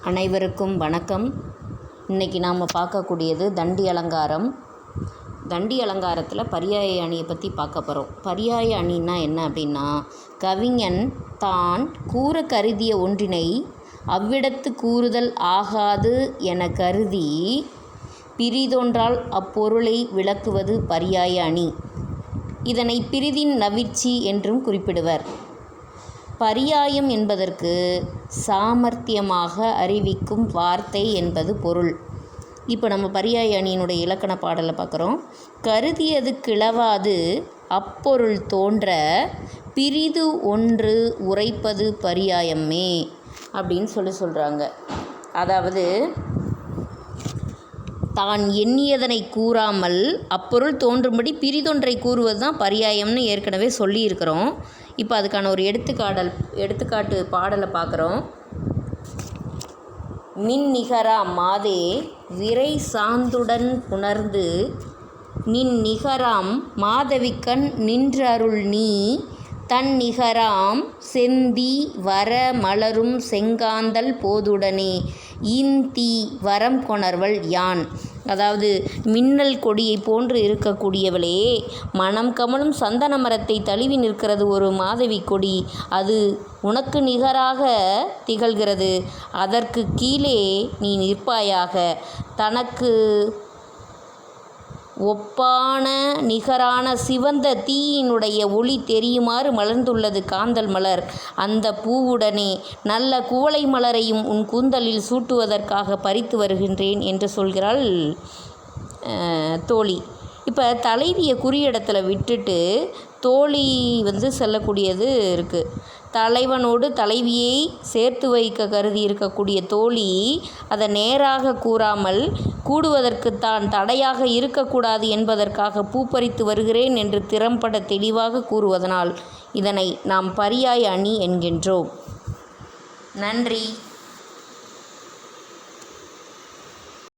அனைவருக்கும் வணக்கம். இன்றைக்கி நாம் பார்க்கக்கூடியது தண்டி அலங்காரம். தண்டி அலங்காரத்தில் பரியாய அணியை பற்றி பார்க்க போகிறோம். பரியாய அணின்னா என்ன அப்படின்னா, கவிஞன் தான் கூற கருதிய ஒன்றினை அவ்விடத்து கூறுதல் ஆகாது என கருதி பிறிதொன்றால் அப்பொருளை விளக்குவது பரியாய அணி. இதனை பிறிதின் நவிர்ச்சி என்றும் குறிப்பிடுவர். பரியாயம் என்பதற்கு சாமர்த்தியமாக அறிவிக்கும் வார்த்தை என்பது பொருள். இப்போ நம்ம பரியாய அணியினுடைய இலக்கண பாடலை பார்க்குறோம். கருதியது கிளவாது அப்பொருள் தோன்ற பிறிது ஒன்று உரைப்பது பரியாயமே அப்படின்னு சொல்கிறாங்க. அதாவது தான் எண்ணியதனை கூறாமல் அப்பொருள் தோன்றும்படி பிறிதொன்றை கூறுவது தான் பரியாயம்னு ஏற்கனவே சொல்லியிருக்கிறோம். இப்போ அதுக்கான ஒரு எடுத்துக்காட்டு பாடலை பார்க்குறோம். மின் நிகரா மாதே விரை சாந்துடன் புணர்ந்து நின் நிகராம் மாதவிக்கண் நின்றருள் நீ தன் நிகராம் செந்தி வர மலரும் செங்காந்தல் போதுடனே இன்தி வரம் கொணர்வள் யான். அதாவது மின்னல் கொடியை போன்று இருக்கக்கூடியவளே, மனம் கமலும் சந்தன மரத்தை தழுவி நிற்கிறது ஒரு மாதவி கொடி. அது உனக்கு நிகராக திகழ்கிறது. அதற்கு கீழே நீ நிற்பாயாக. தனக்கு ஒப்பான நிகரான சிவந்த தீயினுடைய ஒளி தெரியுமாறு மலர்ந்துள்ளது காந்தல் மலர். அந்த பூவுடனே நல்ல குவளை மலரையும் உன் கூந்தலில் சூட்டுவதற்காக பறித்து வருகின்றேன் என்று சொல்கிறாள் தோழி. இப்போ தலைவியை குறியிடத்தில் விட்டுட்டு தோழி செல்லக்கூடியது இருக்குது. தலைவனோடு தலைவியை சேர்த்து வைக்க கருதி இருக்கக்கூடிய தோழி அதை நேராக கூறாமல் கூடுவதற்கு தான் தடையாக இருக்கக்கூடாது என்பதற்காக பூப்பறித்து வருகிறேன் என்று திறம்பட தெளிவாக கூறுவதனால் இதனை நாம் பரியாய அணி என்கின்றோம். நன்றி.